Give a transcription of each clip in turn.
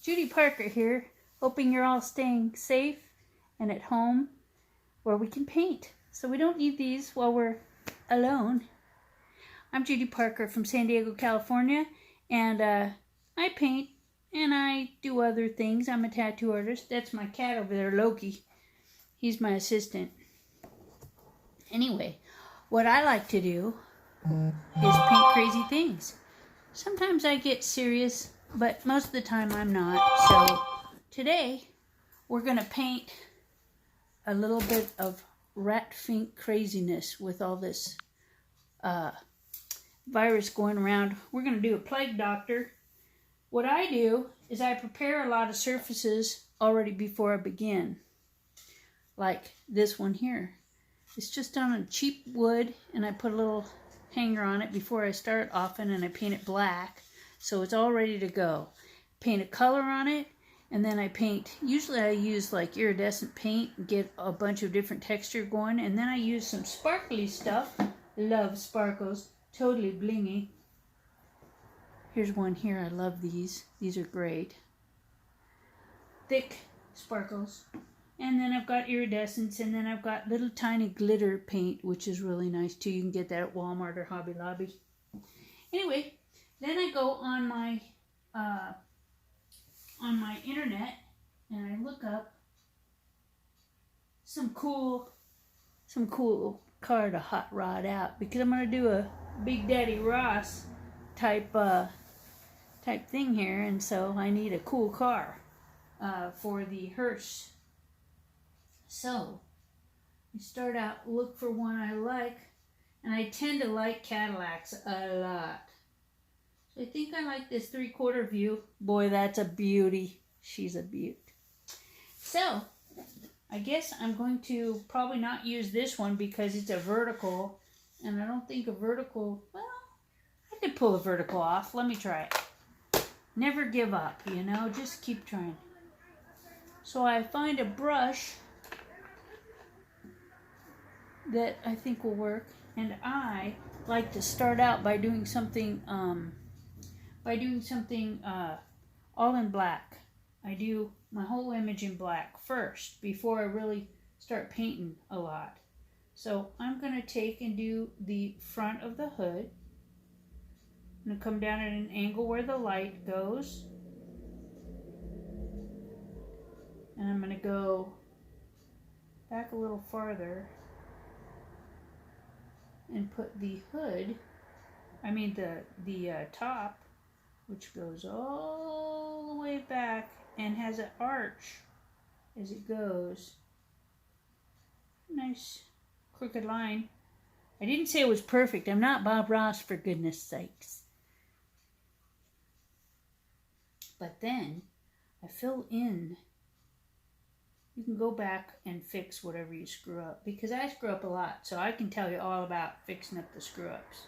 Judy Parker here, hoping you're all staying safe and at home where we can paint. So we don't need these while we're alone. I'm Judy Parker from San Diego, California, and I paint and I do other things. I'm a tattoo artist. That's my cat over there, Loki. He's my assistant. Anyway, what I like to do is paint crazy things. Sometimes I get serious, but most of the time I'm not. So today we're going to paint a little bit of rat fink craziness with all this virus going around. We're going to do a plague doctor. What I do is I prepare a lot of surfaces already before I begin. Like this one here. It's just on a cheap wood, and I put a little hanger on it before I start often, and I paint it black so it's all ready to go. Paint a color on it, and then I paint, usually I use like iridescent paint and get a bunch of different texture going, and then I use some sparkly stuff. Love sparkles, totally blingy. Here's one here, I love these are great. Thick sparkles. And then I've got iridescence, and then I've got little tiny glitter paint, which is really nice too. You can get that at Walmart or Hobby Lobby. Anyway, then I go on my internet and I look up some cool car to hot rod out, because I'm gonna do a Big Daddy Ross type thing here, and so I need a cool car for the hearse. So, I start out, look for one I like, and I tend to like Cadillacs a lot. So I think I like this 3/4 view. Boy, that's a beauty. She's a beaut. So, I guess I'm going to probably not use this one because it's a vertical, and I don't think a vertical, well, I could pull a vertical off. Let me try it. Never give up, you know, just keep trying. So I find a brush that I think will work, and I like to start out by doing something all in black. I do my whole image in black first before I really start painting a lot. So I'm going to take and do the front of the hood. I'm going to come down at an angle where the light goes, and I'm going to go back a little farther and put the hood, the top, which goes all the way back and has an arch as it goes. Nice crooked line. I didn't say it was perfect. I'm not Bob Ross, for goodness sakes. But then I fill in. You can go back and fix whatever you screw up, because I screw up a lot, so I can tell you all about fixing up the screw ups.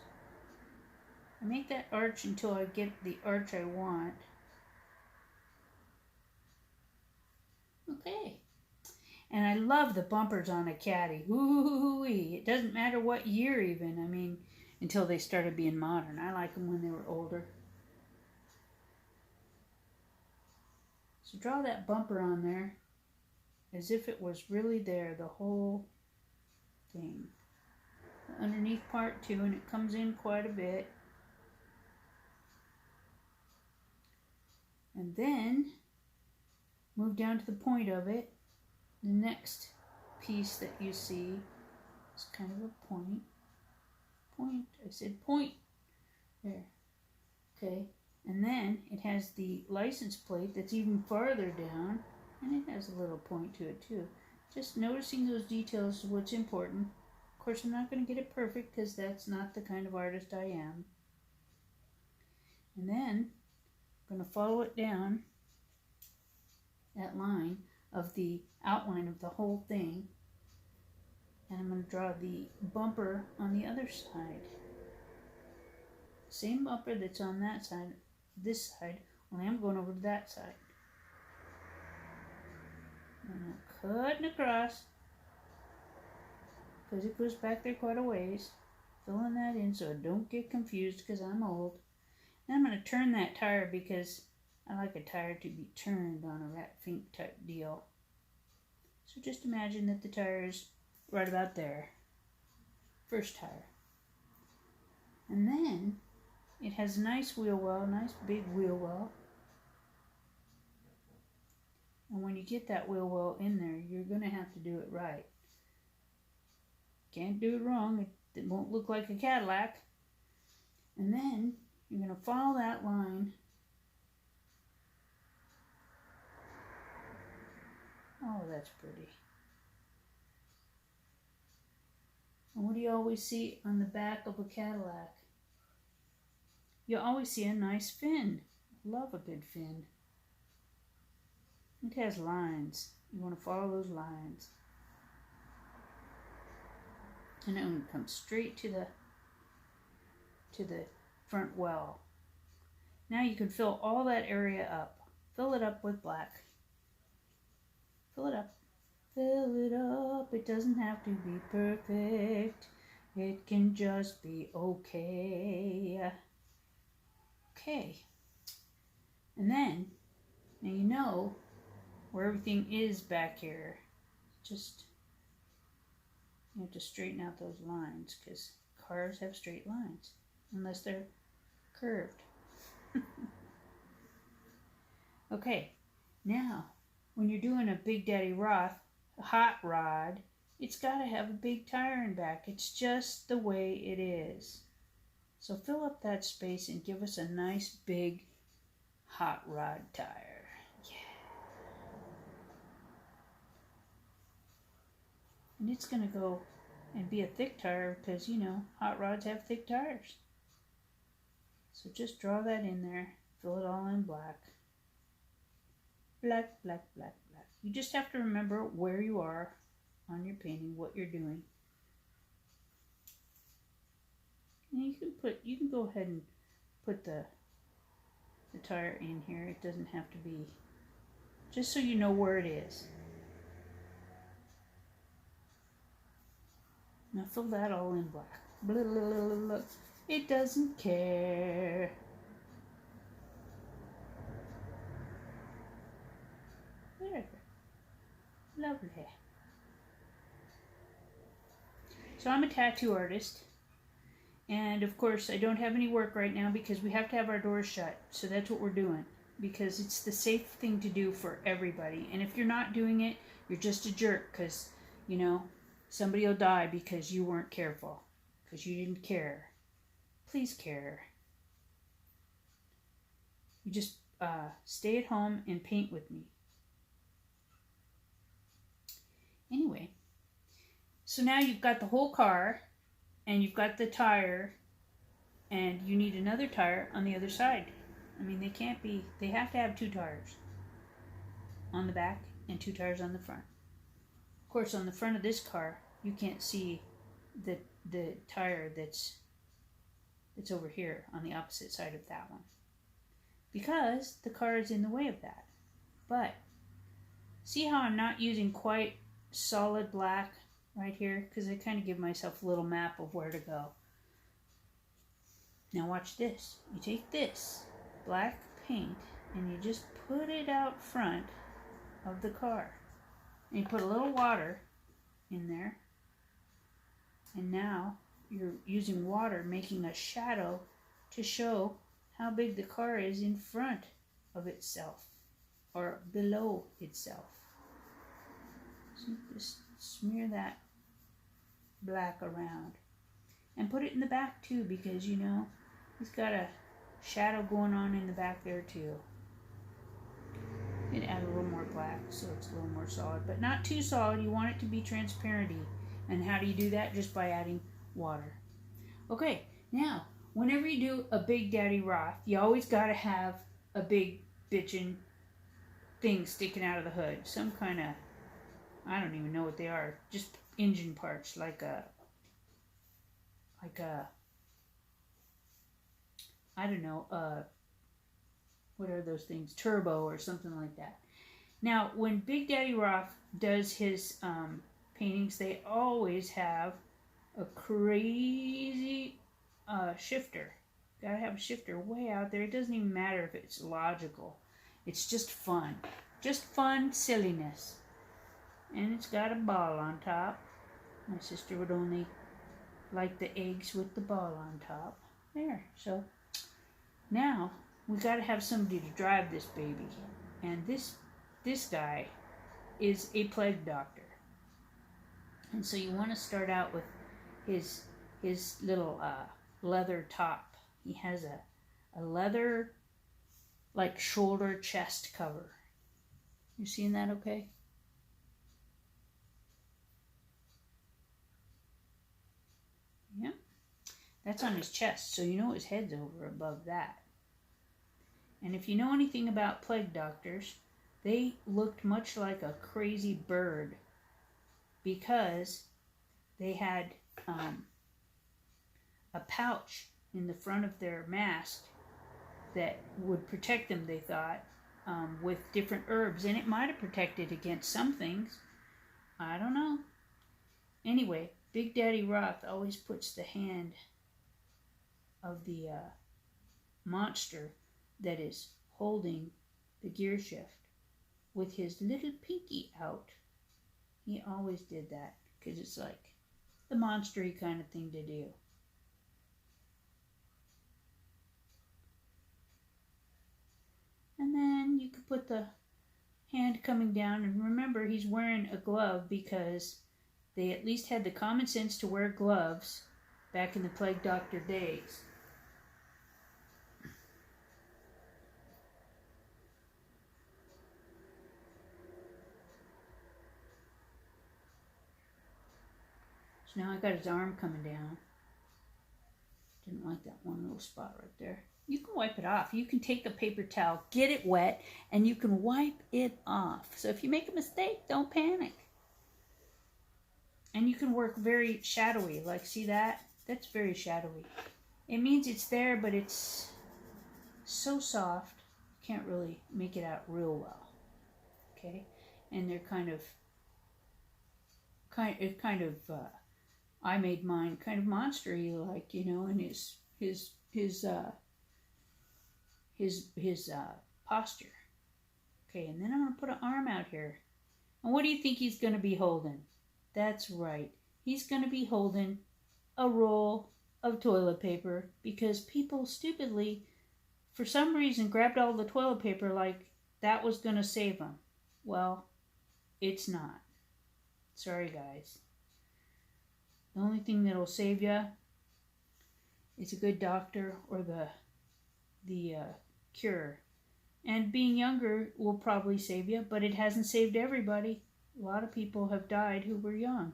I make that arch until I get the arch I want. Okay. And I love the bumpers on a Caddy. Woo-hoo-hoo-wee. It doesn't matter what year even, until they started being modern. I like them when they were older. So draw that bumper on there as if it was really there, the whole thing. The underneath part too, and it comes in quite a bit. And then move down to the point of it. The next piece that you see is kind of a point. I said point. There. Okay. And then it has the license plate that's even farther down. And it has a little point to it too. Just noticing those details is what's important. Of course, I'm not going to get it perfect because that's not the kind of artist I am. And then I'm going to follow it down, that line of the outline of the whole thing. And I'm going to draw the bumper on the other side. Same bumper that's on that side, this side, only I'm going over to that side. And I'm cutting across, because it goes back there quite a ways. Filling that in so I don't get confused, because I'm old. Then I'm going to turn that tire because I like a tire to be turned on a rat fink type deal. So just imagine that the tire is right about there. First tire. And then it has a nice wheel well, nice big wheel well. And when you get that wheel well in there, you're going to have to do it right. Can't do it wrong. It won't look like a Cadillac. And then you're going to follow that line. Oh, that's pretty. And what do you always see on the back of a Cadillac? You always see a nice fin. Love a good fin. It has lines. You want to follow those lines. And then it comes straight to the front well. Now you can fill all that area up. Fill it up with black. Fill it up. Fill it up. It doesn't have to be perfect. It can just be okay. Okay. And then, now you know where everything is back here. Just, you have to straighten out those lines because cars have straight lines unless they're curved. Okay, now when you're doing a Big Daddy Roth hot rod, it's got to have a big tire in back. It's just the way it is. So fill up that space and give us a nice big hot rod tire. Yeah. And it's going to go and be a thick tire because, you know, hot rods have thick tires. So just draw that in there. Fill it all in black. Black, black, black, black. You just have to remember where you are on your painting, what you're doing. And you can go ahead and put the tire in here. It doesn't have to be, just so you know where it is. Now fill that all in black. Blah, blah, blah, blah. It doesn't care. There. Lovely. So I'm a tattoo artist. And of course I don't have any work right now because we have to have our doors shut. So that's what we're doing. Because it's the safe thing to do for everybody. And if you're not doing it, you're just a jerk. Because, you know, somebody will die because you weren't careful. Because you didn't care. Please care. You just stay at home and paint with me. Anyway, so now you've got the whole car and you've got the tire and you need another tire on the other side. I mean, they have to have two tires on the back and two tires on the front. Of course, on the front of this car, you can't see the tire that's over here on the opposite side of that one because the car is in the way of that. But see how I'm not using quite solid black right here because I kind of give myself a little map of where to go. Now watch this. You take this black paint and you just put it out front of the car and you put a little water in there, and now you're using water making a shadow to show how big the car is in front of itself or below itself. So just smear that black around and put it in the back too because, you know, he's got a shadow going on in the back there too. And add a little more black so it's a little more solid, but not too solid. You want it to be transparency. And how do you do that? Just by adding water. Okay, now whenever you do a Big Daddy Roth, you always got to have a big bitchin' thing sticking out of the hood. Some kind of, I don't even know what they are. Just engine parts, like a I don't know, what are those things? Turbo or something like that. Now, when Big Daddy Roth does his paintings, they always have a crazy shifter. Gotta have a shifter way out there. It doesn't even matter if it's logical. It's just fun. Just fun silliness. And it's got a ball on top. My sister would only like the eggs with the ball on top. There. So now we got to have somebody to drive this baby. And this guy is a plague doctor. And so you want to start out with his little leather top. He has a leather like shoulder chest cover. You seeing that okay? Yeah. That's on his chest, so you know his head's over above that. And if you know anything about plague doctors, they looked much like a crazy bird because they had a pouch in the front of their mask that would protect them, they thought, with different herbs. And it might have protected against some things. I don't know. Anyway, Big Daddy Roth always puts the hand of the monster that is holding the gear shift with his little pinky out. He always did that because it's like the monster-y kind of thing to do. And then you could put the hand coming down, and remember he's wearing a glove because they at least had the common sense to wear gloves back in the plague doctor days. So now I got his arm coming down. Didn't like that one little spot right there. You can wipe it off. You can take a paper towel, get it wet, and you can wipe it off. So if you make a mistake, don't panic. And you can work very shadowy. Like, see that? That's very shadowy. It means it's there, but it's so soft, you can't really make it out real well. Okay? And they're kind of I made mine kind of monster-y, like, you know, in his posture. Okay, and then I'm going to put an arm out here. And what do you think he's going to be holding? That's right. He's going to be holding a roll of toilet paper because people stupidly, for some reason, grabbed all the toilet paper like that was going to save them. Well, it's not. Sorry, guys. The only thing that'll save you is a good doctor or the cure. And being younger will probably save you, but it hasn't saved everybody. A lot of people have died who were young,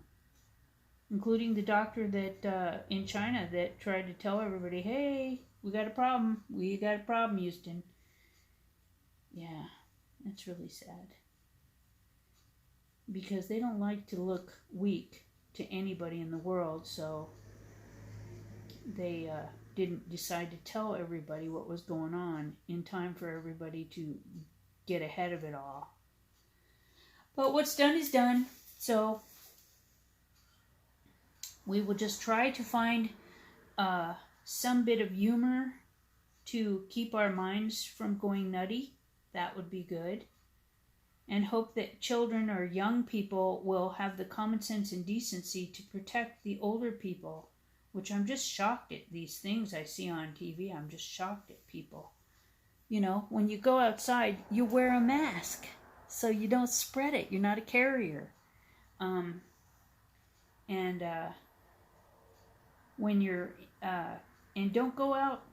including the doctor that in China that tried to tell everybody, hey, we got a problem. We got a problem, Houston. Yeah, that's really sad. Because they don't like to look weak to anybody in the world, so they didn't decide to tell everybody what was going on in time for everybody to get ahead of it all. But what's done is done, so we will just try to find some bit of humor to keep our minds from going nutty. That would be good. And hope that children or young people will have the common sense and decency to protect the older people, which I'm just shocked at these things I see on TV. I'm just shocked at people. You know, when you go outside, you wear a mask so you don't spread it. You're not a carrier. When you're, and don't go out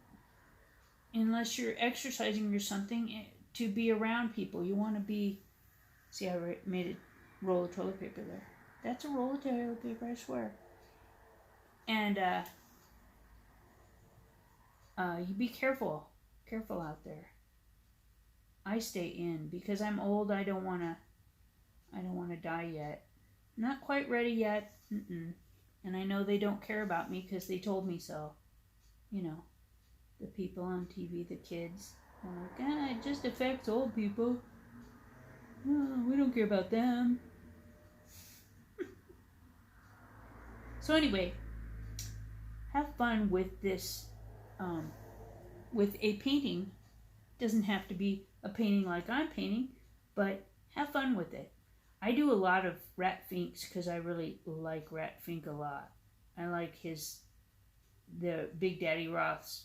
unless you're exercising or something to be around people. You want to be, see, I made a roll of toilet paper there. That's a roll of toilet paper, I swear. And you be careful out there. I stay in because I'm old. I don't want to die yet. Not quite ready yet. And I know they don't care about me because they told me so. You know, the people on TV, the kids. They're like, it just affects old people. Oh, we don't care about them. So anyway, have fun with this, with a painting Doesn't have to be a painting like I'm painting, but have fun with it. I do a lot of Rat Finks because I really like Rat Fink a lot. I like the Big Daddy Roth's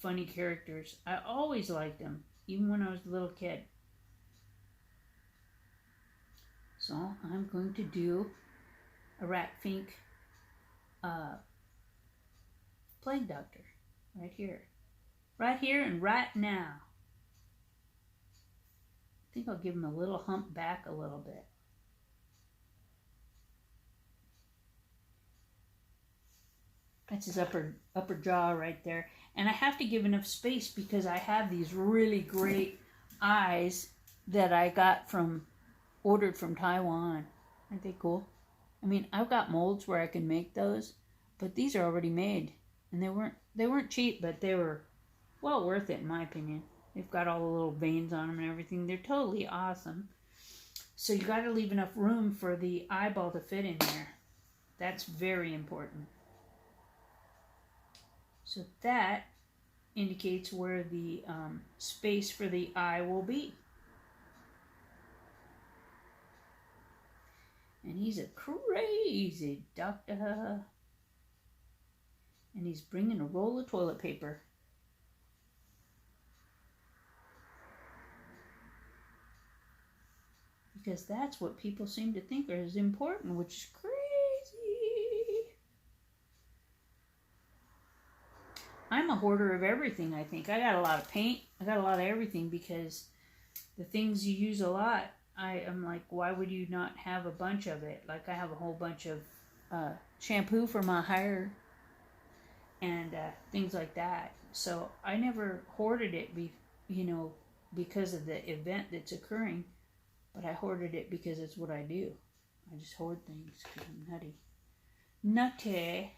funny characters. I always liked them, even when I was a little kid. So I'm going to do a Rat Fink Plague Doctor right here. Right here and right now. I think I'll give him a little hump back a little bit. That's his upper jaw right there. And I have to give enough space because I have these really great eyes that I got ordered from Taiwan. Aren't they cool? I mean, I've got molds where I can make those, but these are already made. And they weren't cheap, but they were well worth it in my opinion. They've got all the little veins on them and everything. They're totally awesome. So you got to leave enough room for the eyeball to fit in there. That's very important. So that indicates where the space for the eye will be. And he's a crazy doctor. And he's bringing a roll of toilet paper. Because that's what people seem to think is important, which is crazy. I'm a hoarder of everything, I think. I got a lot of paint. I got a lot of everything because the things you use a lot, I am like, why would you not have a bunch of it? Like I have a whole bunch of shampoo for my hair and things like that. So I never hoarded it, because of the event that's occurring. But I hoarded it because it's what I do. I just hoard things because I'm nutty. Nutty.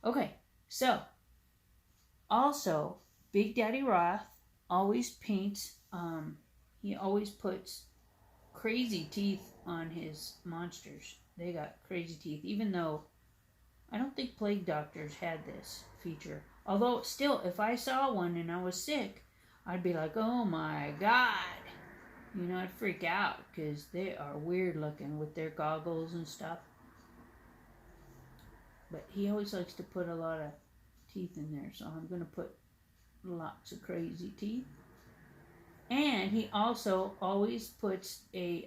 Okay, so also Big Daddy Roth always paints, he always puts crazy teeth on his monsters. They got crazy teeth, even though I don't think Plague Doctors had this feature. Although still, if I saw one and I was sick, I'd be like, oh my God. I'd freak out because they are weird looking with their goggles and stuff. But he always likes to put a lot of teeth in there, so I'm going to put lots of crazy teeth. And he also always puts his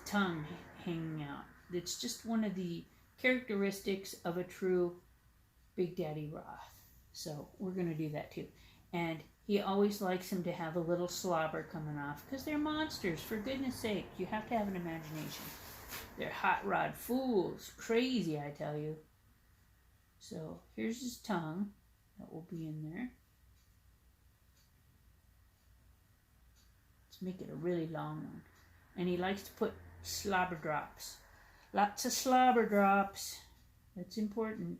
tongue hanging out. It's just one of the characteristics of a true Big Daddy Roth. So we're going to do that too. And he always likes him to have a little slobber coming off because they're monsters, for goodness sake. You have to have an imagination. They're hot rod fools. Crazy, I tell you. So here's his tongue. That will be in there. Let's make it a really long one. And he likes to put slobber drops. Lots of slobber drops. That's important.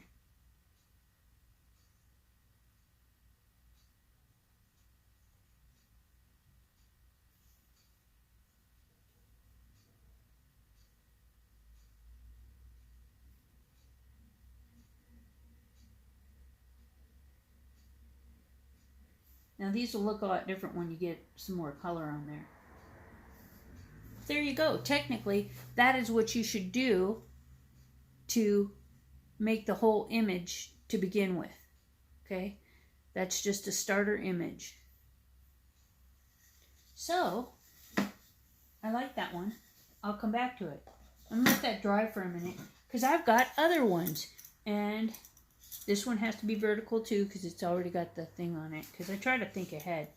Now these will look a lot different when you get some more color on there. There you go. Technically, that is what you should do to make the whole image to begin with. Okay? That's just a starter image. So, I like that one. I'll come back to it. I'm going to let that dry for a minute because I've got other ones. And this one has to be vertical too because it's already got the thing on it because I try to think ahead.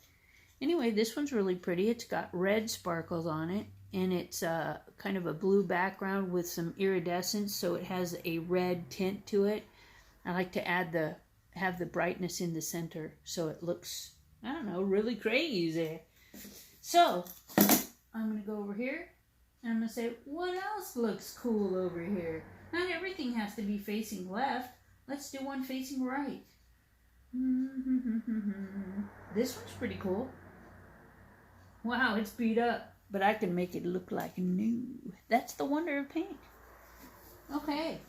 Anyway, this one's really pretty. It's got red sparkles on it. And it's kind of a blue background with some iridescence, so it has a red tint to it. I like to have the brightness in the center, so it looks, I don't know, really crazy. So, I'm going to go over here, and I'm going to say, what else looks cool over here? Not everything has to be facing left. Let's do one facing right. This one's pretty cool. Wow, it's beat up. But I can make it look like new. That's the wonder of paint. Okay.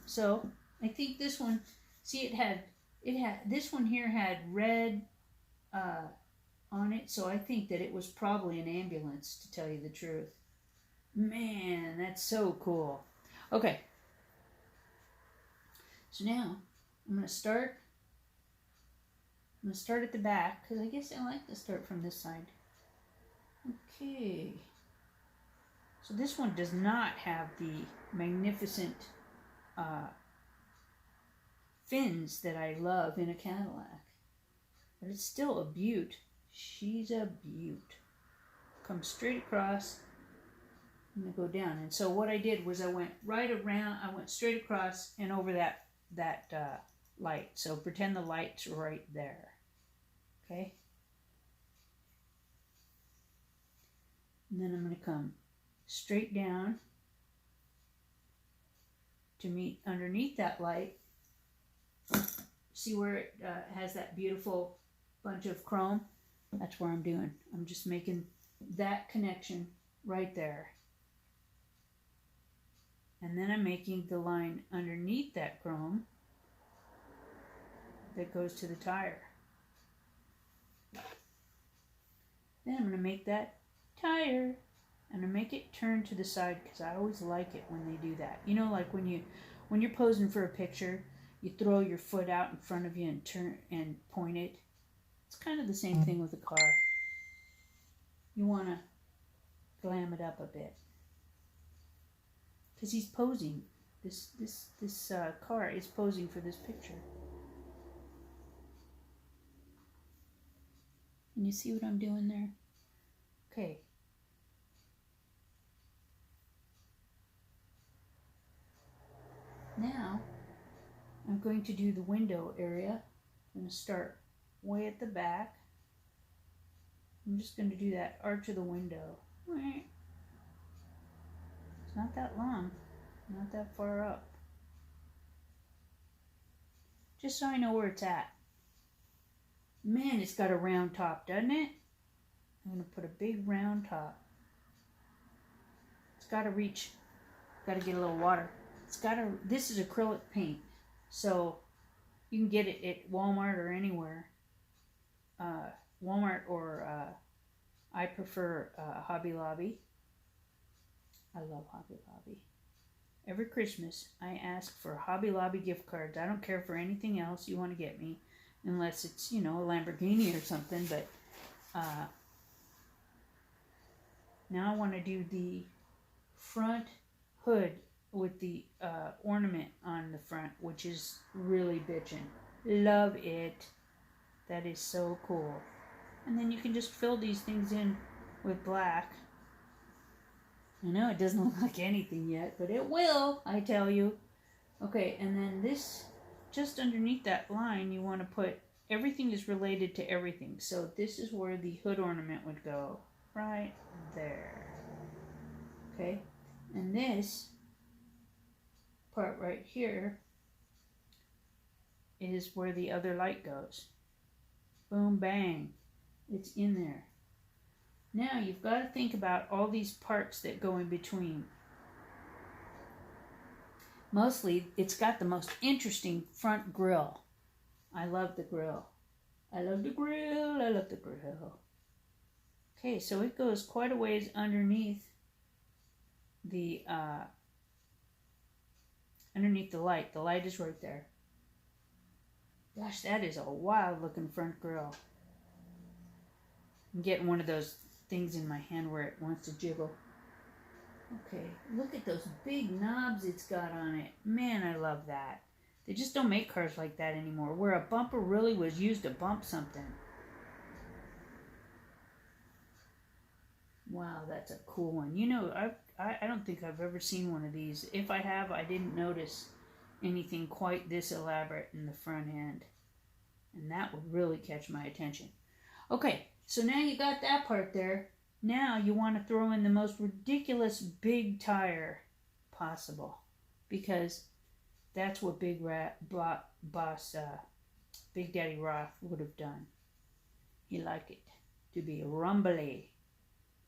So, I think this one, see, it had It had, this one here had red on it, so I think that it was probably an ambulance, to tell you the truth. Man, that's so cool. Okay, so now I'm going to start. I'm going to start at the back, because I guess I like to start from this side. Okay. So this one does not have the magnificent fins that I love in a Cadillac. But it's still a beaut. She's a beaut. Come straight across. I'm going to go down. And so what I did was I went right around, I went straight across and over that light. So pretend the light's right there. Okay? And then I'm going to come straight down to meet underneath that light. See where it has that beautiful bunch of chrome? That's where I'm doing. I'm just making that connection right there. And then I'm making the line underneath that chrome that goes to the tire. Then I'm going to make that tire, and I make it turn to the side, because I always like it when they do that. You know, like when you're posing for a picture, you throw your foot out in front of you and turn and point it. It's kind of the same thing with a car. You want to glam it up a bit, because he's posing. This car is posing for this picture. And you see what I'm doing there? Okay. Now, I'm going to do the window area. I'm going to start way at the back. I'm just going to do that arch of the window. It's not that long, not that far up. Just so I know where it's at. Man, it's got a round top, doesn't it? I'm going to put a big round top. It's got to reach, got to get a little water. It's got to, this is acrylic paint, so you can get it at Walmart or anywhere. Walmart or I prefer Hobby Lobby. I love Hobby Lobby. Every Christmas I ask for Hobby Lobby gift cards. I don't care for anything else you want to get me, unless it's, you know, a Lamborghini or something. But now I want to do the front hood with the ornament on the front, which is really bitchin'. Love it. That is so cool. And then you can just fill these things in with black. I know it doesn't look like anything yet, but it will, I tell you. Okay, and then this, just underneath that line, you want to put, everything is related to everything. So this is where the hood ornament would go, right there. Okay, and this part right here is where the other light goes. Boom, bang. It's in there. Now you've got to think about all these parts that go in between. Mostly, it's got the most interesting front grille. I love the grille. I love the grille. I love the grille. Okay, so it goes quite a ways underneath the light. The light is right there. Gosh, that is a wild looking front grille. I'm getting one of those things in my hand where it wants to jiggle. Okay, look at those big knobs it's got on it. Man, I love that. They just don't make cars like that anymore, where a bumper really was used to bump something. Wow, that's a cool one. You know, I don't think I've ever seen one of these. If I have, I didn't notice anything quite this elaborate in the front end. And that would really catch my attention. Okay, so now you got that part there. Now you want to throw in the most ridiculous big tire possible, because that's what Big Daddy Roth would have done. He liked it to be rumbly,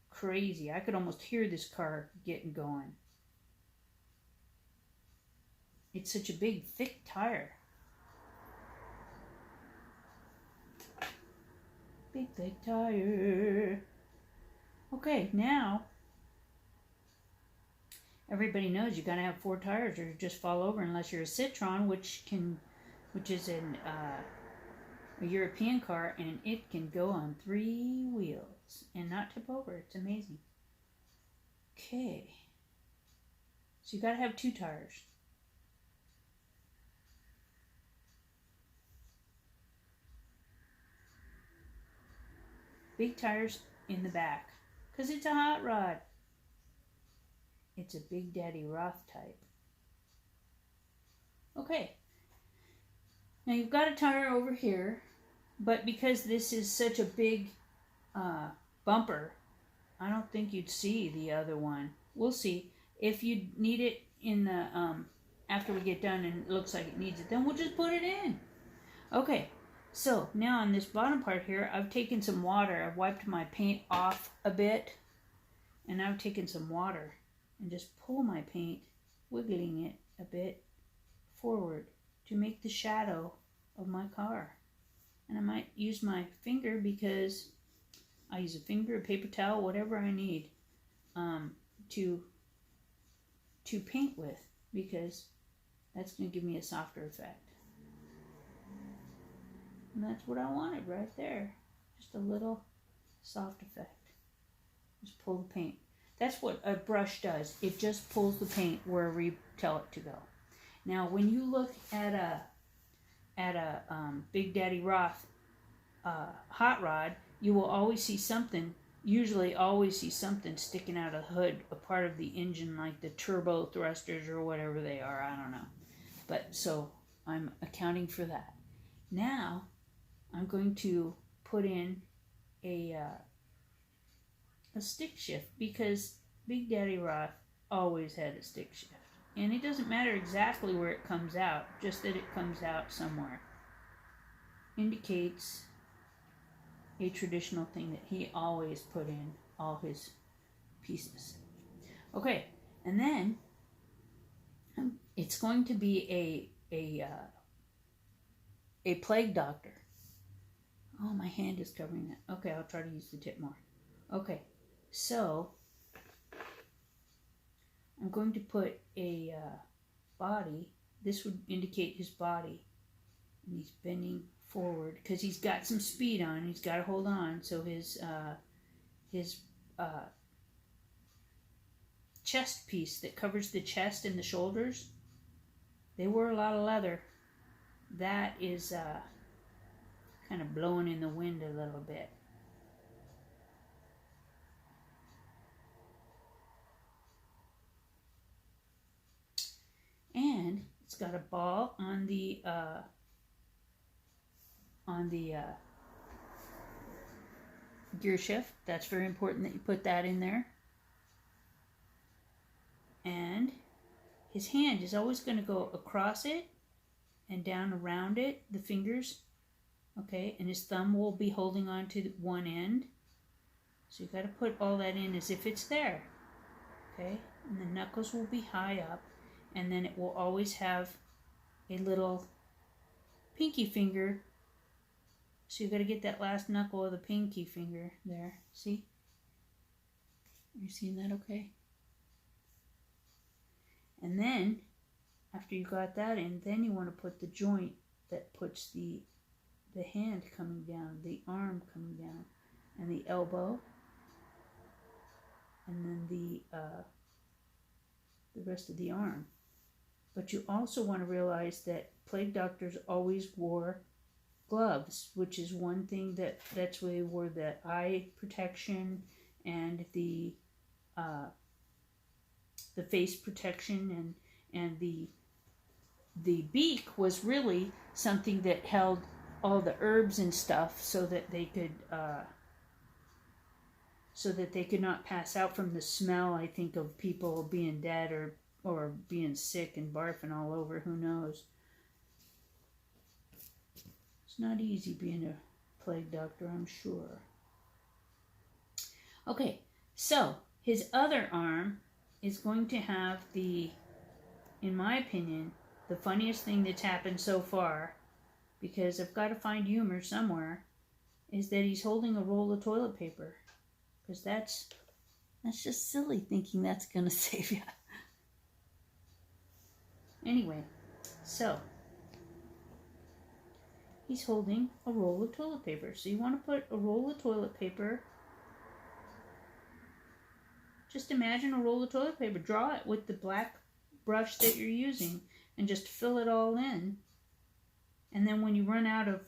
crazy. I could almost hear this car getting going. It's such a big, thick tire. Big tire. Okay, now everybody knows you gotta have 4 tires or you just fall over unless you're a Citroen, which is a European car, and it can go on 3 wheels and not tip over. It's amazing. Okay, so you gotta have 2 tires. Big tires in the back, because it's a hot rod. It's a Big Daddy Roth type. Okay, now you've got a tire over here, but because this is such a big bumper, I don't think you'd see the other one. We'll see. If you need it in the after we get done and it looks like it needs it, then we'll just put it in. Okay, so now on this bottom part here, I've taken some water. I've wiped my paint off a bit, and I've taken some water and just pull my paint, wiggling it a bit forward to make the shadow of my car. And I might use my finger, because I use a finger, a paper towel, whatever I need to paint with, because that's going to give me a softer effect. And that's what I wanted right there. Just a little soft effect. Just pull the paint. That's what a brush does. It just pulls the paint wherever you tell it to go. Now, when you look at a Big Daddy Roth hot rod, you will always see something, usually always see something sticking out of the hood, a part of the engine, like the turbo thrusters or whatever they are. I don't know. But so I'm accounting for that. Now I'm going to put in a stick shift, because Big Daddy Roth always had a stick shift. And it doesn't matter exactly where it comes out, just that it comes out somewhere. Indicates a traditional thing that he always put in all his pieces. Okay, and then it's going to be a plague doctor. Oh, my hand is covering that. Okay, I'll try to use the tip more. Okay, so I'm going to put a body. This would indicate his body. And he's bending forward because he's got some speed on. He's got to hold on. So his chest piece that covers the chest and the shoulders, they wore a lot of leather. That is kind of blowing in the wind a little bit. And it's got a ball on the gear shift. That's very important that you put that in there. And his hand is always going to go across it and down around it, the fingers. Okay, and his thumb will be holding on to one end. So you got to put all that in as if it's there. Okay, and the knuckles will be high up, and then it will always have a little pinky finger. So you got to get that last knuckle of the pinky finger there. See? Are you seeing that okay? And then, after you got that in, then you want to put the joint that puts the hand coming down, the arm coming down, and the elbow, and then the rest of the arm. But you also want to realize that plague doctors always wore gloves, which is one thing that's where they wore the eye protection and the face protection, and the beak was really something that held all the herbs and stuff, so that they could not pass out from the smell, I think, of people being dead or being sick and barfing all over. Who knows? It's not easy being a plague doctor, I'm sure. Okay, so his other arm is going to have in my opinion, the funniest thing that's happened so far, because I've got to find humor somewhere. is that he's holding a roll of toilet paper. Because that's just silly thinking that's going to save you. Anyway, so he's holding a roll of toilet paper. So you want to put a roll of toilet paper. Just imagine a roll of toilet paper. Draw it with the black brush that you're using and just fill it all in. And then when you run out of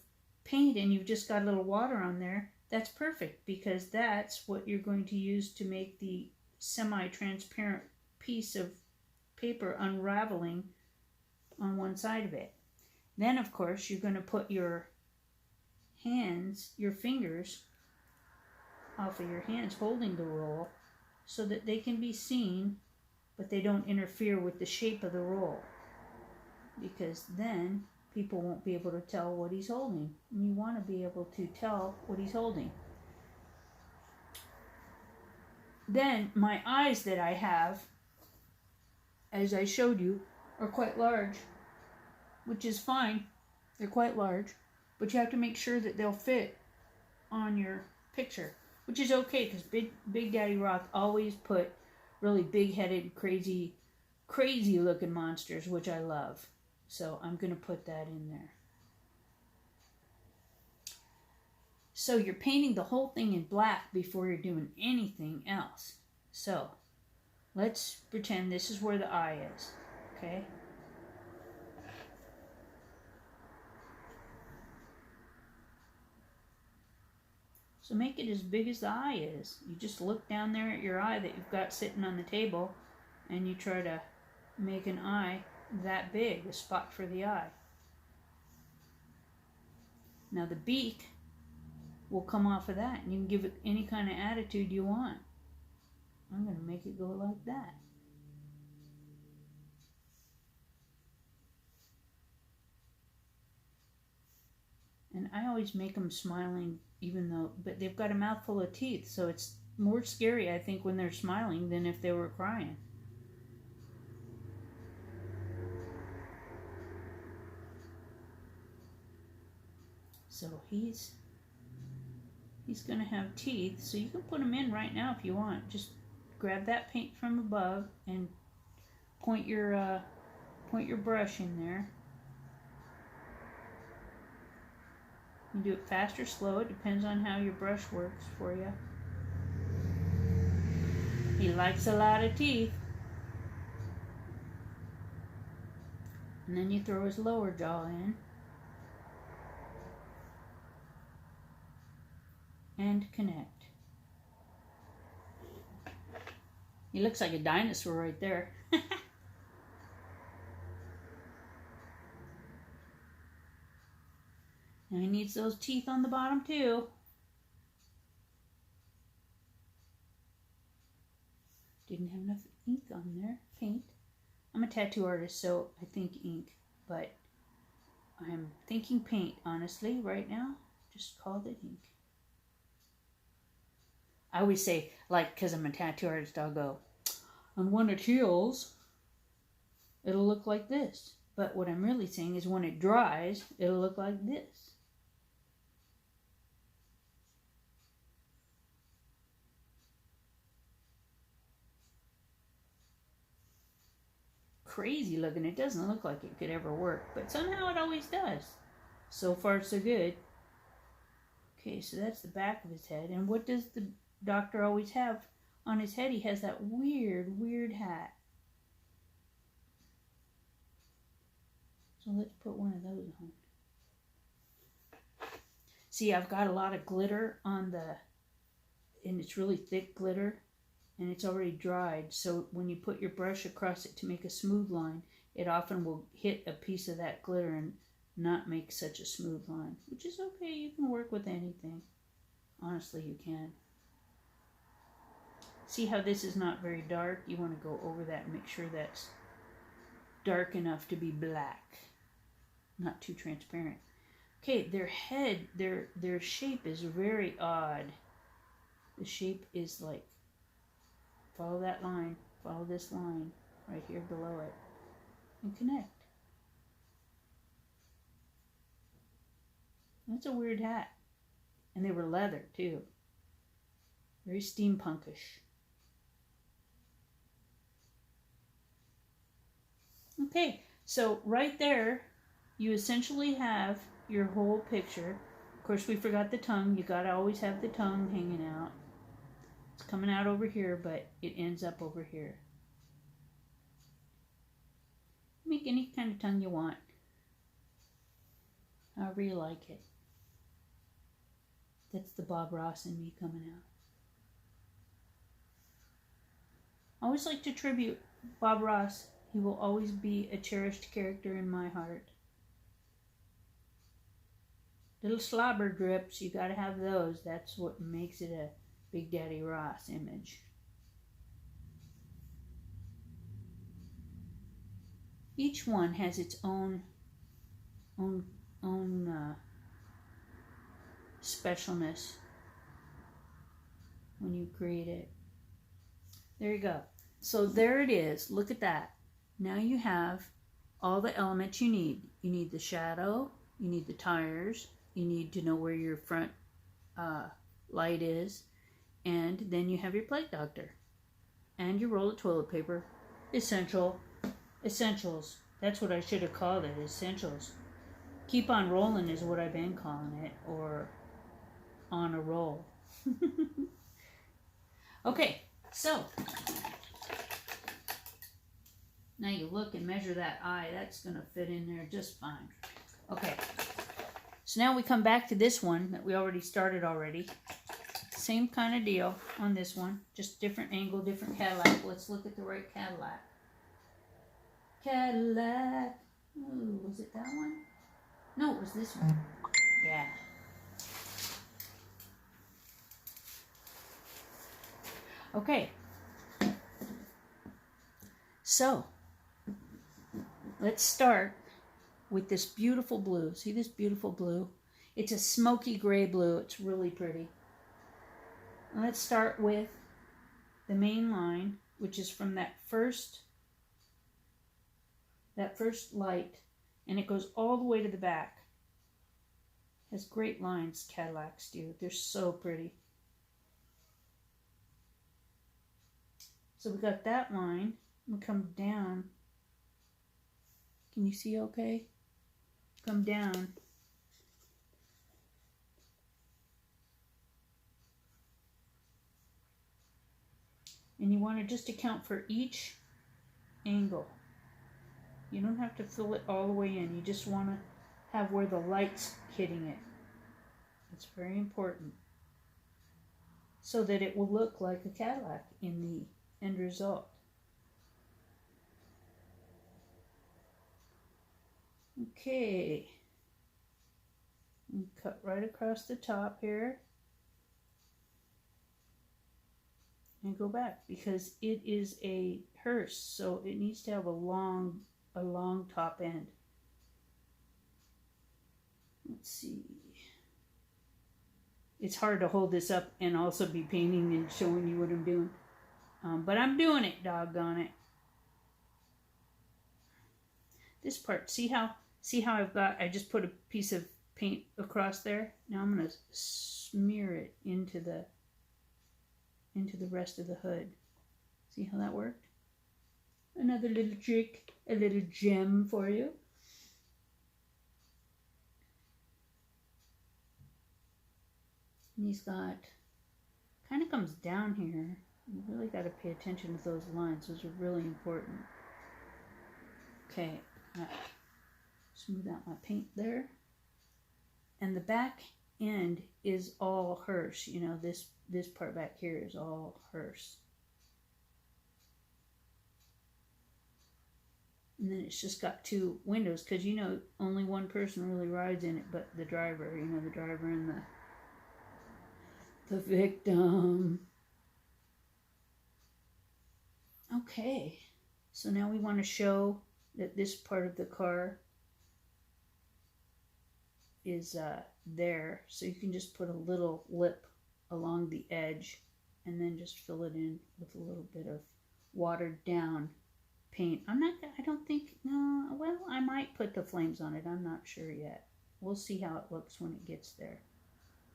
paint and you've just got a little water on there, that's perfect, because that's what you're going to use to make the semi-transparent piece of paper unraveling on one side of it. Then, of course, you're going to put your hands, your fingers, off of your hands holding the roll so that they can be seen, but they don't interfere with the shape of the roll, because then people won't be able to tell what he's holding. And you want to be able to tell what he's holding. Then my eyes that I have, as I showed you, are quite large, which is fine. They're quite large, but you have to make sure that they'll fit on your picture, which is okay, because Big Daddy Rock always put really big-headed, crazy looking monsters, which I love. So I'm going to put that in there. So you're painting the whole thing in black before you're doing anything else. So let's pretend this is where the eye is, okay? So make it as big as the eye is. You just look down there at your eye that you've got sitting on the table, and you try to make an eye that big, a spot for the eye. Now the beak will come off of that, and you can give it any kind of attitude you want. I'm going to make it go like that. And I always make them smiling, but they've got a mouthful of teeth, so it's more scary, I think, when they're smiling than if they were crying. So he's going to have teeth, so you can put them in right now if you want. Just grab that paint from above and point your brush in there. You can do it fast or slow. It depends on how your brush works for you. He likes a lot of teeth. And then you throw his lower jaw in. And connect. He looks like a dinosaur right there. Now he needs those teeth on the bottom too. Didn't have enough ink on there. Paint. I'm a tattoo artist, so I think ink, but I'm thinking paint, honestly, right now. Just called it ink. I always say, like, because I'm a tattoo artist, I'll go, on when it heals, it'll look like this. But what I'm really saying is when it dries, it'll look like this. Crazy looking. It doesn't look like it could ever work, but somehow it always does. So far, so good. Okay, so that's the back of his head. And what does the doctor always have on his head? He has that weird hat. So let's put one of those on. See, I've got a lot of glitter on and it's really thick glitter, and it's already dried. So when you put your brush across it to make a smooth line, it often will hit a piece of that glitter and not make such a smooth line, which is okay. You can work with anything. Honestly, you can. See how this is not very dark? You want to go over that and make sure that's dark enough to be black, not too transparent. Okay, their head, their shape is very odd. The shape is like, follow that line, follow this line right here below it, and connect. That's a weird hat. And they were leather too. Very steampunkish. Okay, so right there, you essentially have your whole picture. Of course, we forgot the tongue. You gotta always have the tongue hanging out. It's coming out over here, but it ends up over here. Make any kind of tongue you want. However you like it. That's the Bob Ross in me coming out. I always like to tribute Bob Ross. He will always be a cherished character in my heart. Little slobber drips, you gotta have those. That's what makes it a Big Daddy Ross image. Each one has its own specialness when you create it. There you go. So there it is. Look at that. Now you have all the elements you need. You need the shadow, you need the tires, you need to know where your front light is, and then you have your Plague Doctor. And your roll of toilet paper. Essentials. That's what I should have called it, essentials. Keep on rolling is what I've been calling it, or on a roll. Okay, so now you look and measure that eye. That's going to fit in there just fine. Okay, so now we come back to this one that we already started already. Same kind of deal on this one, just different angle, different Cadillac. Let's look at the right Cadillac. Cadillac. Ooh, was it that one? No, it was this one. Yeah. Okay. So, let's start with this beautiful blue. See this beautiful blue? It's a smoky gray blue. It's really pretty. Let's start with the main line, which is from that first light, and it goes all the way to the back. Has great lines, Cadillacs do. They're so pretty. So we got that line. We come down. Can you see okay? Come down. And you want to just account for each angle. You don't have to fill it all the way in. You just want to have where the light's hitting it. It's very important. So that it will look like a Cadillac in the end result. Okay. And cut right across the top here. And go back because it is a hearse, so it needs to have a long top end. Let's see. It's hard to hold this up and also be painting and showing you what I'm doing. But I'm doing it, doggone it. This part, see how I just put a piece of paint across there? Now I'm going to smear it into the rest of the hood. See how that worked? Another little trick, a little gem for you. And he's got, kind of comes down here. You really got to pay attention to those lines. Those are really important. Okay, smooth out my paint there. And the back end is all hearse. You know, this part back here is all hearse. And then it's just got two windows because, you know, only one person really rides in it but the driver. You know, the driver and the victim. Okay, so now we want to show that this part of the car is there. So you can just put a little lip along the edge and then just fill it in with a little bit of watered down paint. I don't think, no, well, I might put the flames on it. I'm not sure yet. We'll see how it looks when it gets there.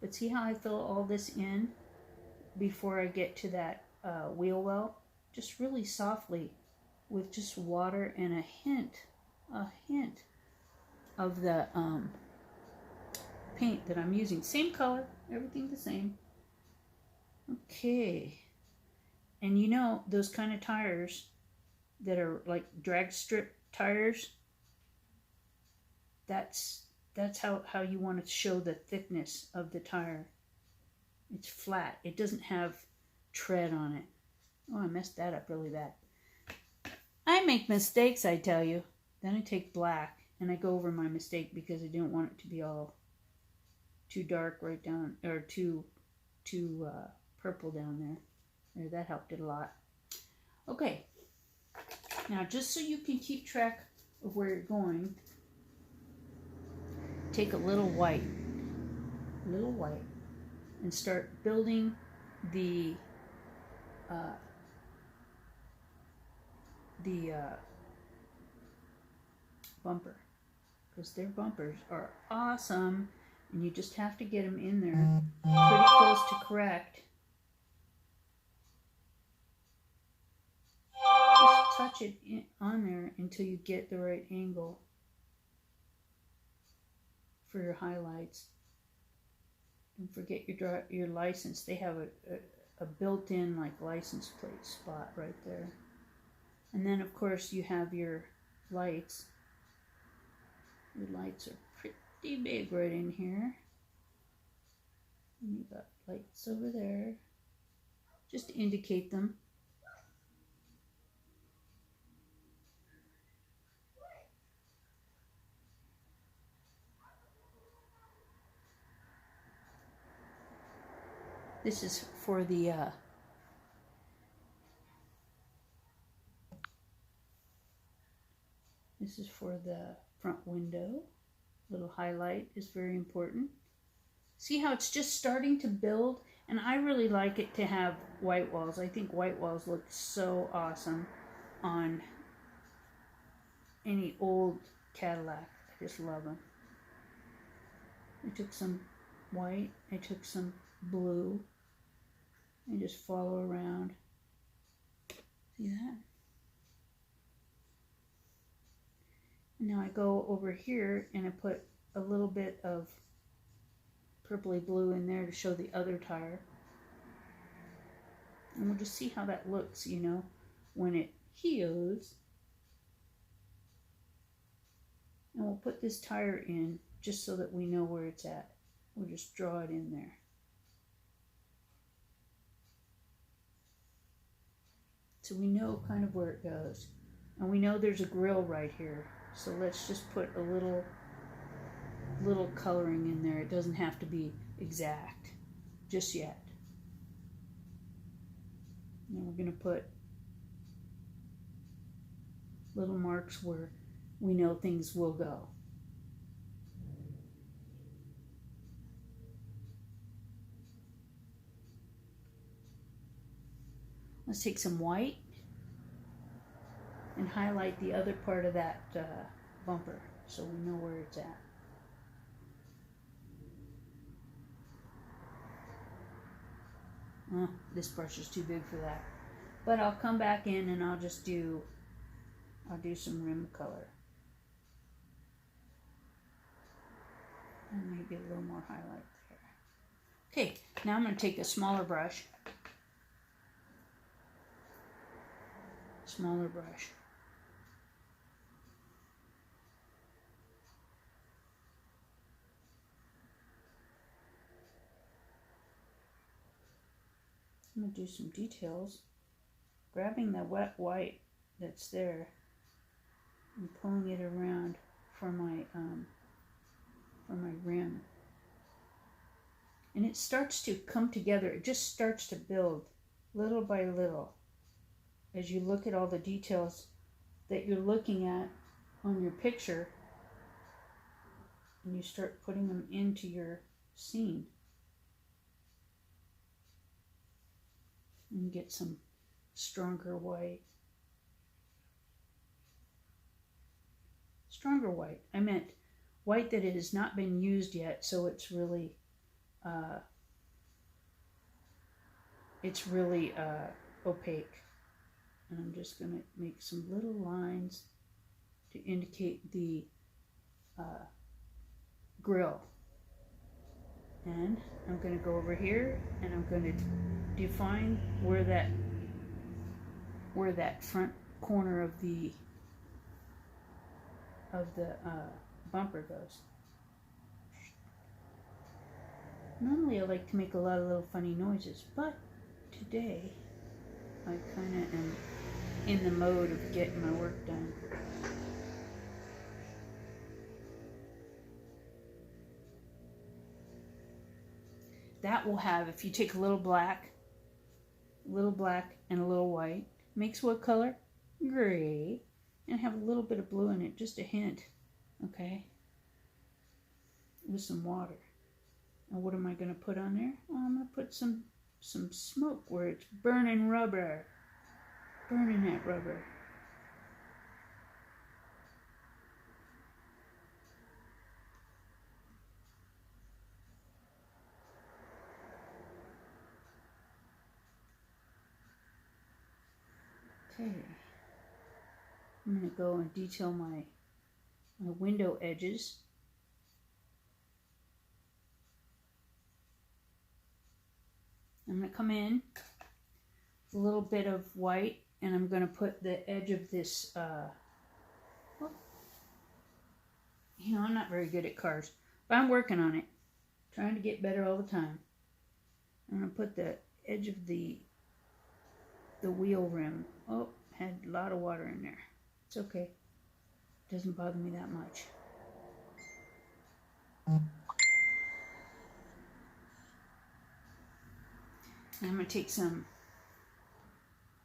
But see how I fill all this in before I get to that wheel well? Just really softly with just water and a hint of the paint that I'm using. Same color, everything the same. Okay. And you know, those kind of tires that are like drag strip tires, that's how you want to show the thickness of the tire. It's flat. It doesn't have tread on it. Oh, I messed that up really bad. I make mistakes, I tell you. Then I take black and I go over my mistake because I didn't want it to be all too dark right down, or too purple down there. There, that helped it a lot. Okay. Now, just so you can keep track of where you're going, take a little white, and start building the bumper, because their bumpers are awesome, and you just have to get them in there pretty close to correct. Just touch it on there until you get the right angle for your highlights. Don't forget your license. They have a built-in like license plate spot right there. And then of course you have your lights. Your lights are pretty big right in here. And you got lights over there. Just to indicate them. This is for the front window. Little highlight is very important. See how it's just starting to build? And I really like it to have white walls. I think white walls look so awesome on any old Cadillac. I just love them. I took some white, I took some blue, and just follow around. See that? And now I go over here and I put a little bit of purpley blue in there to show the other tire. And we'll just see how that looks, you know, when it heals. And we'll put this tire in just so that we know where it's at. We'll just draw it in there. So we know kind of where it goes. And we know there's a grill right here. So let's just put a little coloring in there. It doesn't have to be exact just yet. And then we're going to put little marks where we know things will go. Let's take some white and highlight the other part of that bumper so we know where it's at. Oh, this brush is too big for that. But I'll come back in and I'll do some rim color. And maybe a little more highlight there. Okay, now I'm going to take a smaller brush. Smaller brush. I'm going to do some details. Grabbing the wet white that's there and pulling it around for my rim. And it starts to come together. It just starts to build little by little as you look at all the details that you're looking at on your picture and you start putting them into your scene. And get some stronger white. Stronger white. I meant white that it has not been used yet, so it's really it's really opaque. And I'm just going to make some little lines to indicate the grill. And I'm going to go over here and I'm going to define where that front corner of the bumper goes. Normally I like to make a lot of little funny noises, but today I kind of am in the mode of getting my work done. That will have, if you take a little black and a little white, makes what color? Gray. And have a little bit of blue in it, just a hint, okay? With some water. And what am I going to put on there? Well, I'm going to put some smoke where it's burning rubber. Burning that rubber. Okay. I'm going to go and detail my window edges. I'm going to come in with a little bit of white, and I'm going to put the edge of this, you know, I'm not very good at cars, but I'm working on it. Trying to get better all the time. I'm going to put the edge of the wheel rim. Oh, had a lot of water in there. It's okay. Doesn't bother me that much. And I'm going to take some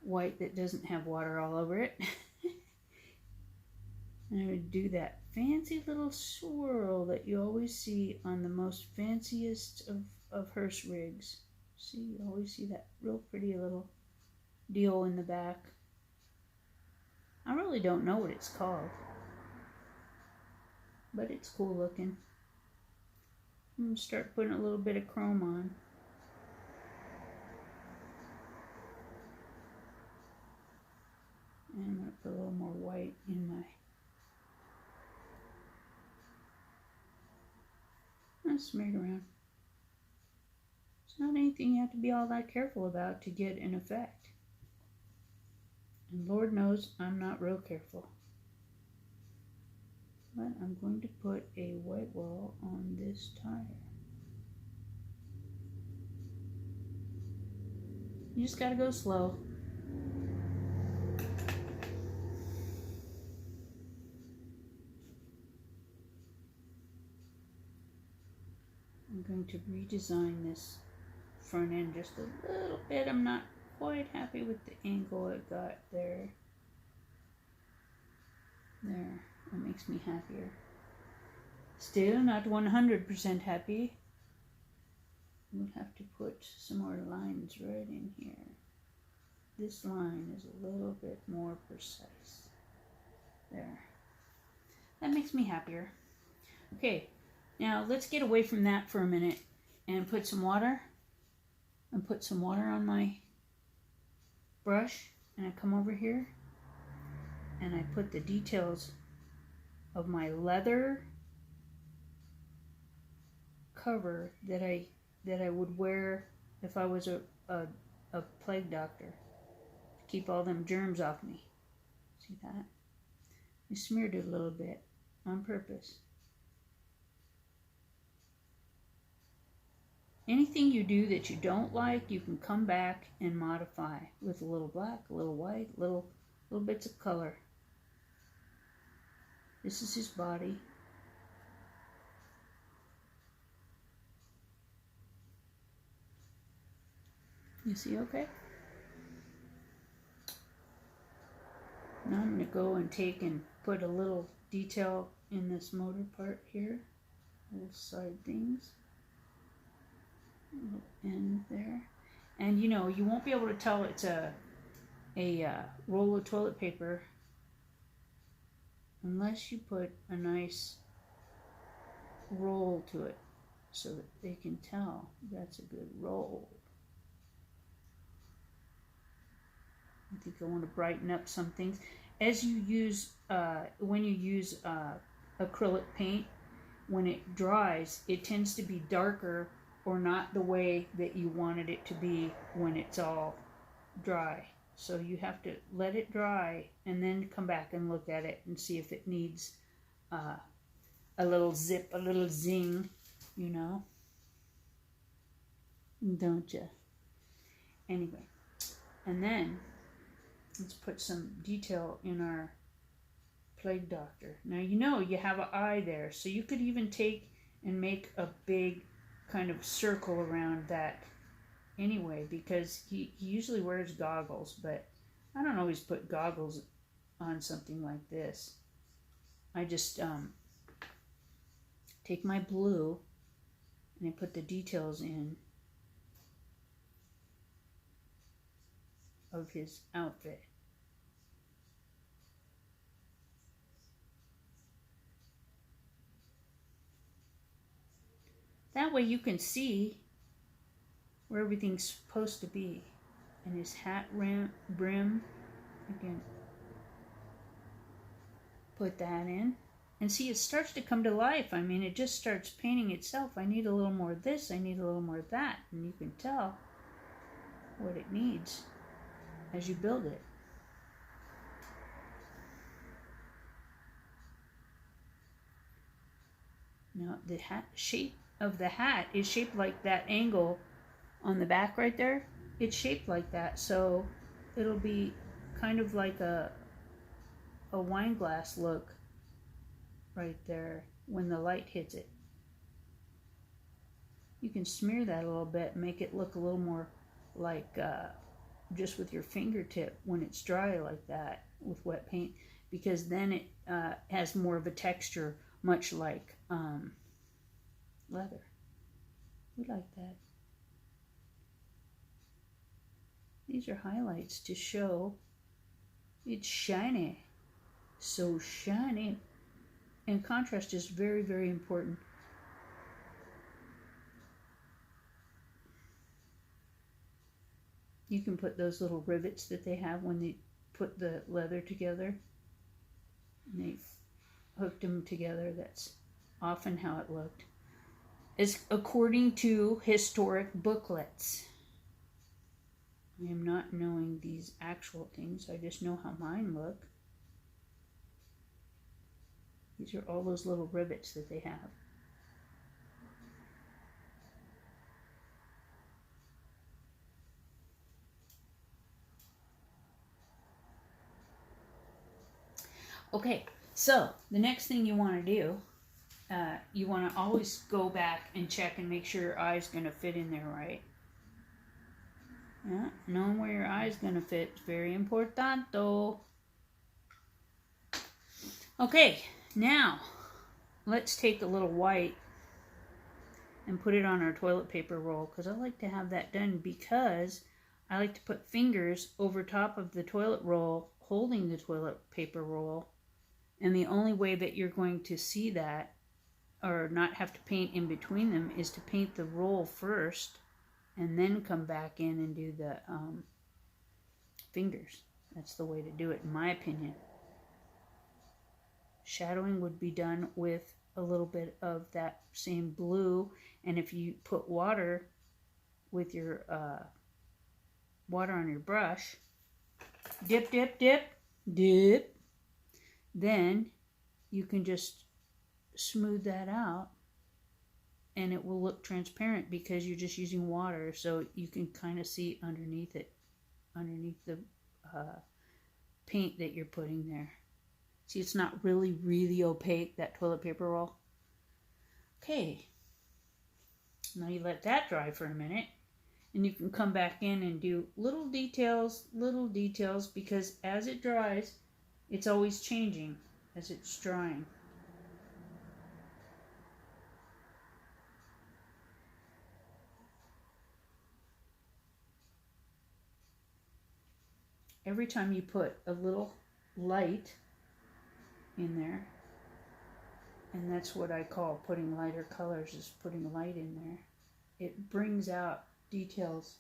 white that doesn't have water all over it. And I'm going to do that fancy little swirl that you always see on the most fanciest of hearse rigs. See, you always see that real pretty little deal in the back. I really don't know what it's called, but it's cool looking. I'm going to start putting a little bit of chrome on. And I'm going to put a little more white in my... I'll smear it around. It's not anything you have to be all that careful about to get an effect. And Lord knows I'm not real careful. But I'm going to put a white wall on this tire. You just gotta go slow. I'm going to redesign this front end just a little bit. I'm not quite happy with the angle it got there. There, that makes me happier. Still not 100% happy. We'll have to put some more lines right in here. This line is a little bit more precise. There. That makes me happier. Okay, now let's get away from that for a minute and put some water. And put some water on my brush, and I come over here and I put the details of my leather cover that I would wear if I was a plague doctor, to keep all them germs off me. See that? I smeared it a little bit on purpose. Anything you do that you don't like, you can come back and modify with a little black, a little white, little bits of color. This is his body. You see okay? Now I'm going to go and take and put a little detail in this motor part here. Little side things. Little end there. And you know, you won't be able to tell it's a roll of toilet paper unless you put a nice roll to it. so that they can tell that's a good roll. I think I want to brighten up some things. As you use, when you use acrylic paint, when it dries, it tends to be darker or not the way that you wanted it to be when it's all dry. So you have to let it dry and then come back and look at it and see if it needs a little zip, a little zing, you know. Don't you? Anyway, and then let's put some detail in our Plague Doctor. Now you know you have an eye there, so you could even take and make a big kind of circle around that anyway, because he usually wears goggles, but I don't always put goggles on something like this. I just take my blue and I put the details in of his outfit. That way you can see where everything's supposed to be. And his hat brim, you can put that in. And see, it starts to come to life. I mean, it just starts painting itself. I need a little more of this, I need a little more of that. And you can tell what it needs as you build it. Now, the shape of the hat is shaped like that angle on the back right there. It's shaped like that, so it'll be kind of like a wine glass look right there when the light hits it. You can smear that a little bit, make it look a little more like just with your fingertip when it's dry like that with wet paint, because then it has more of a texture, much like leather. We like that. These are highlights to show it's shiny, so shiny. And contrast is very, very important. You can put those little rivets that they have when they put the leather together. And they hooked them together. That's often how it looked. It's according to historic booklets. I am not knowing these actual things. I just know how mine look. These are all those little rivets that they have. Okay, so the next thing you want to do, you want to always go back and check and make sure your eye's going to fit in there right. Yeah, knowing where your eye's going to fit is very important though. Okay, now let's take a little white and put it on our toilet paper roll, because I like to have that done, because I like to put fingers over top of the toilet roll holding the toilet paper roll, and the only way that you're going to see that or not have to paint in between them is to paint the roll first and then come back in and do the fingers. That's the way to do it, in my opinion. Shadowing would be done with a little bit of that same blue, and if you put water with your water on your brush, dip, dip, dip, dip, then you can just smooth that out and it will look transparent because you're just using water, so you can kind of see underneath it, underneath the paint that you're putting there. See, it's not really, really opaque, that toilet paper roll. Okay, now you let that dry for a minute, and you can come back in and do little details, because as it dries, it's always changing as it's drying. Every time you put a little light in there And that's what I call putting lighter colors, is putting light in there. It brings out details.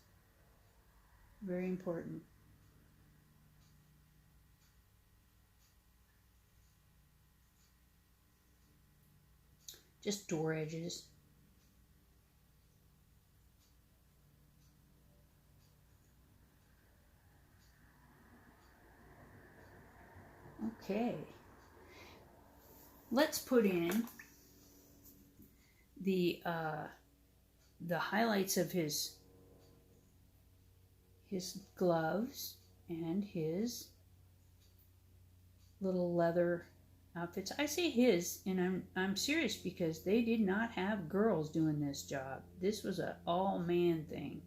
Very important. Just door edges. Okay. Let's put in the highlights of his gloves and his little leather outfits. I say his, and I'm serious, because they did not have girls doing this job. This was an all man thing.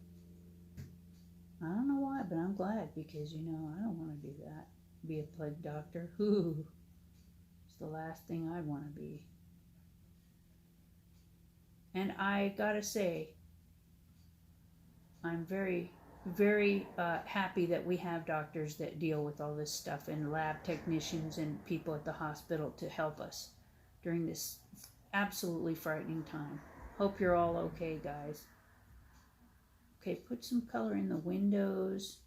I don't know why, but I'm glad, because I don't want to do that. Be a plague doctor. Ooh, it's the last thing I'd want to be. And I gotta say, I'm very, very happy that we have doctors that deal with all this stuff, and lab technicians and people at the hospital to help us during this absolutely frightening time. Hope you're all okay, guys. Okay, put some color in the windows.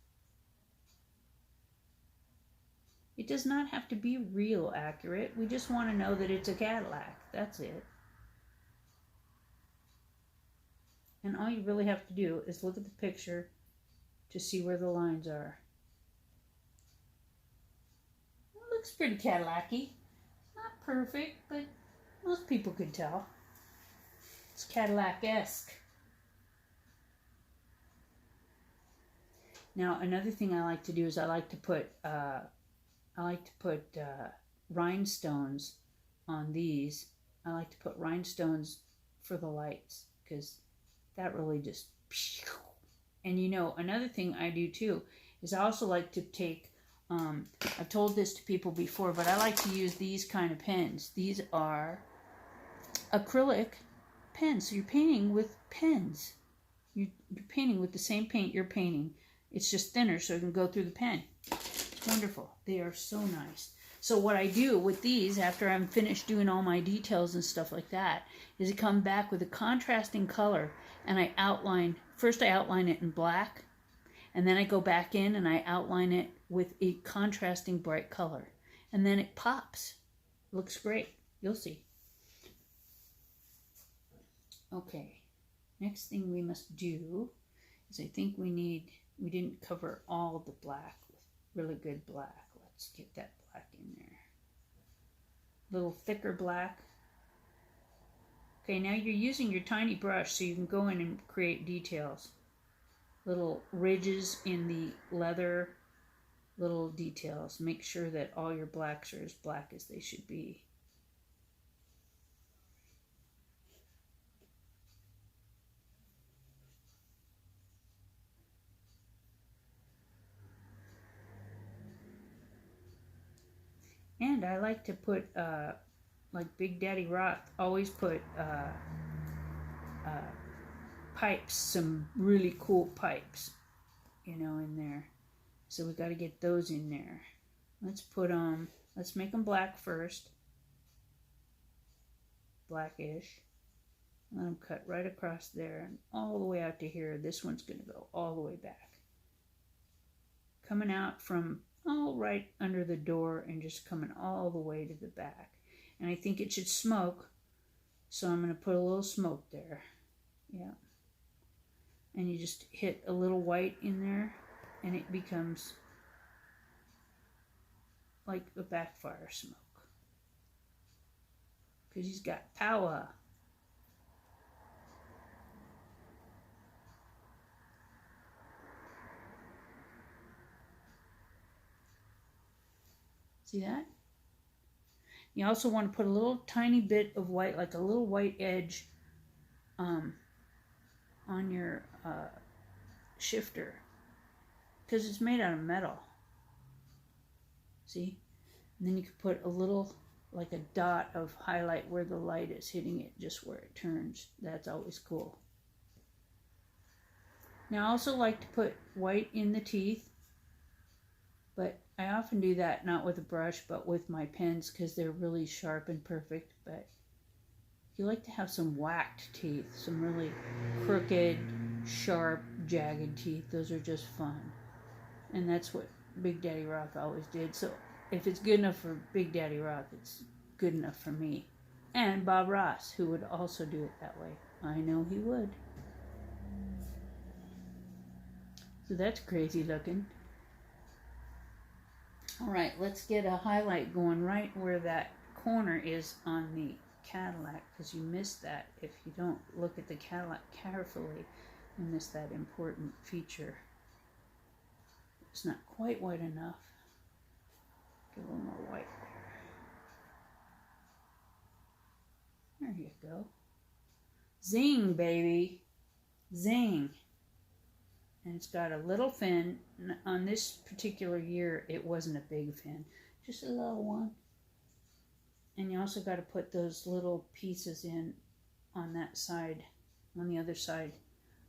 It does not have to be real accurate. We just want to know that it's a Cadillac. That's it. And all you really have to do is look at the picture to see where the lines are. It looks pretty Cadillac-y. Not perfect, but most people could tell. It's Cadillac-esque. Now, another thing I like to do is I like to put rhinestones on these. I like to put rhinestones for the lights, because that really just... And another thing I do too is I also like to take, I've told this to people before, but I like to use these kind of pens. These are acrylic pens. So you're painting with pens. You're painting with the same paint you're painting. It's just thinner, so it can go through the pen. It's wonderful. They are so nice. So what I do with these, after I'm finished doing all my details and stuff like that, is I come back with a contrasting color, and I outline it in black, and then I go back in and I outline it with a contrasting bright color, and then it pops. Looks great. You'll see. Okay, next thing we must do is, I think we didn't cover all the black with really good black. Let's get that black in there. A little thicker black. Okay, now you're using your tiny brush, so you can go in and create details. Little ridges in the leather, little details. Make sure that all your blacks are as black as they should be. And I like to put, like Big Daddy Roth always put pipes, some really cool pipes, in there. So we got to get those in there. Let's make them black first. Blackish. Let them cut right across there and all the way out to here. This one's going to go all the way back. Coming out from right under the door and just coming all the way to the back. And I think it should smoke, so I'm going to put a little smoke there. Yeah. And you just hit a little white in there, and it becomes like a backfire smoke. Because he's got power. See that? You also want to put a little tiny bit of white, like a little white edge on your shifter, because it's made out of metal. See? And then you can put a little, like a dot of highlight where the light is hitting it, just where it turns. That's always cool. Now I also like to put white in the teeth, but I often do that not with a brush, but with my pens, because they're really sharp and perfect. But you like to have some whacked teeth, some really crooked, sharp, jagged teeth. Those are just fun. And that's what Big Daddy Rock always did. So if it's good enough for Big Daddy Rock, it's good enough for me. And Bob Ross, who would also do it that way. I know he would. So that's crazy looking. All right, let's get a highlight going right where that corner is on the Cadillac, because you miss that. If you don't look at the Cadillac carefully, you miss that important feature. It's not quite white enough. Get a little more white there. There you go. Zing, baby. Zing. And it's got a little fin. On this particular year, it wasn't a big fin, just a little one. And you also got to put those little pieces in on that side, on the other side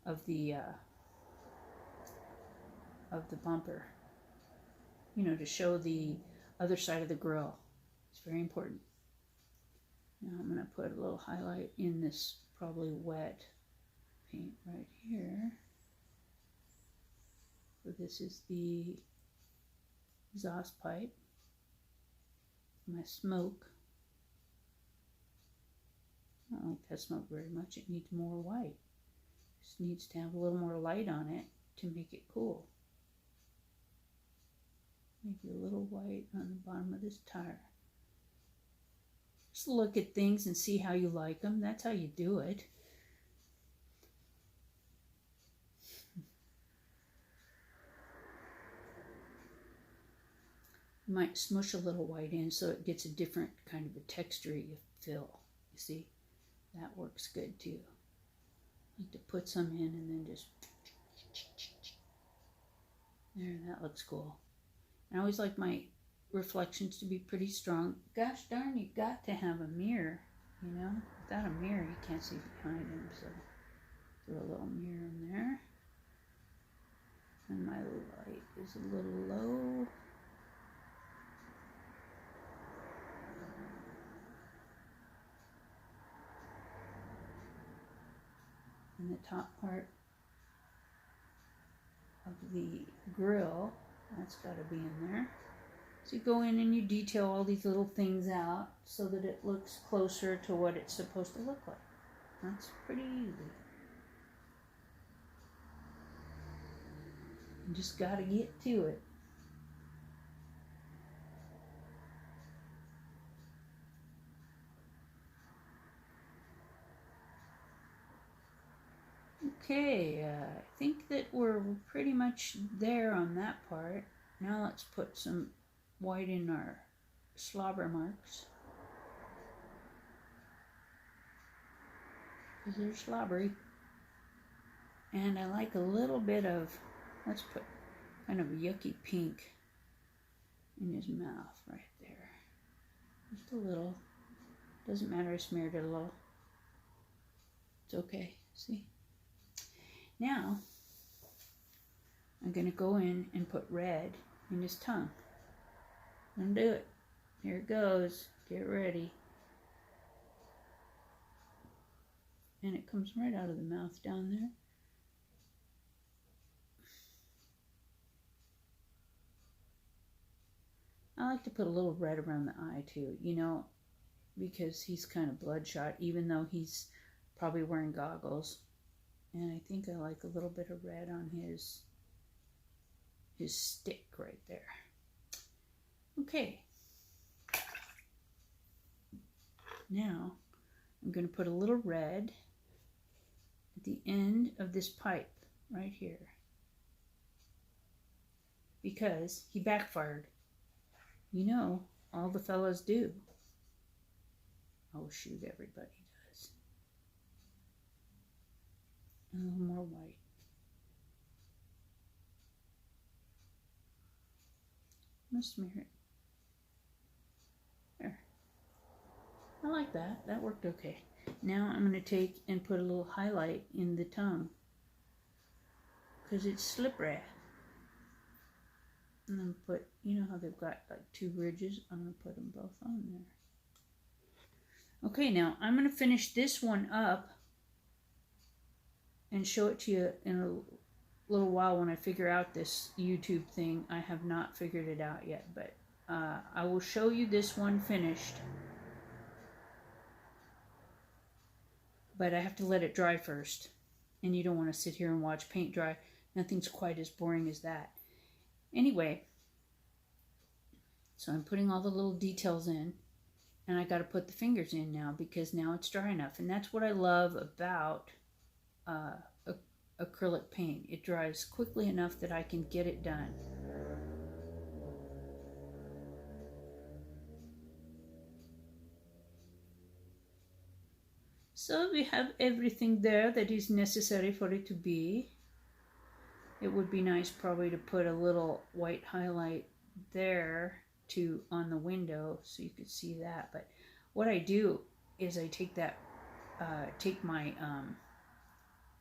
of the bumper. You know, to show the other side of the grill. It's very important. Now I'm going to put a little highlight in this probably wet paint right here. So this is the exhaust pipe, my smoke. I don't like that smoke very much. It needs more white. It just needs to have a little more light on it to make it cool. Maybe a little white on the bottom of this tire. Just look at things and see how you like them. That's how you do it. You might smush a little white in so it gets a different kind of a texture you feel. You see? That works good too. I like to put some in and then just... There, that looks cool. I always like my reflections to be pretty strong. Gosh darn, you got to have a mirror, you know? Without a mirror, you can't see behind him, so throw a little mirror in there. And my light is a little low. And the top part of the grill, that's got to be in there. So you go in and you detail all these little things out so that it looks closer to what it's supposed to look like. That's pretty easy. You just got to get to it. Okay, I think that we're pretty much there on that part. Now let's put some white in our slobber marks. Because they're slobbery. And I like a little bit of, let's put kind of a yucky pink in his mouth right there. Just a little. Doesn't matter, I smeared it a little. It's okay, see? Now, I'm going to go in and put red in his tongue. I'm going to do it. Here it goes. Get ready. And it comes right out of the mouth down there. I like to put a little red around the eye too, you know, because he's kind of bloodshot, even though he's probably wearing goggles. And I think I like a little bit of red on his stick right there. Okay. Now, I'm going to put a little red at the end of this pipe right here. Because he backfired. You know, all the fellas do. Oh shoot, everybody does. A little more white. I'm going to smear it. There. I like that. That worked okay. Now I'm going to take and put a little highlight in the tongue. Because it's slippery. And then put, you know how they've got like two ridges? I'm going to put them both on there. Okay, now I'm going to finish this one up and show it to you in a little while when I figure out this YouTube thing. I have not figured it out yet, but I will show you this one finished. But I have to let it dry first. And you don't want to sit here and watch paint dry. Nothing's quite as boring as that. Anyway, so I'm putting all the little details in. And I got to put the fingers in now because now it's dry enough. And that's what I love about acrylic paint. It dries quickly enough that I can get it done. So we have everything there that is necessary for it to be. It would be nice probably to put a little white highlight there on the window so you could see that. But what I do is I take my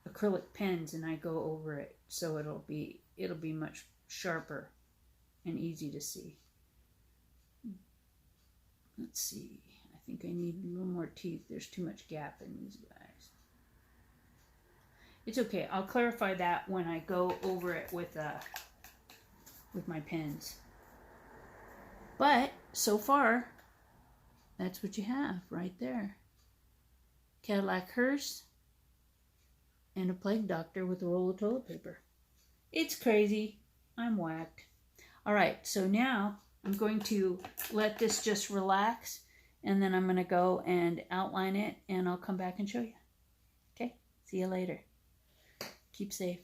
acrylic pens and I go over it so it'll be much sharper and easy to see. Let's see. I think I need a little more teeth. There's too much gap in these guys. It's okay. I'll clarify that when I go over it with my pens. But so far, that's what you have right there. Cadillac hearse and a plague doctor with a roll of toilet paper. It's crazy. I'm whacked. All right, so now I'm going to let this just relax, and then I'm going to go and outline it, and I'll come back and show you. Okay? See you later. Keep safe.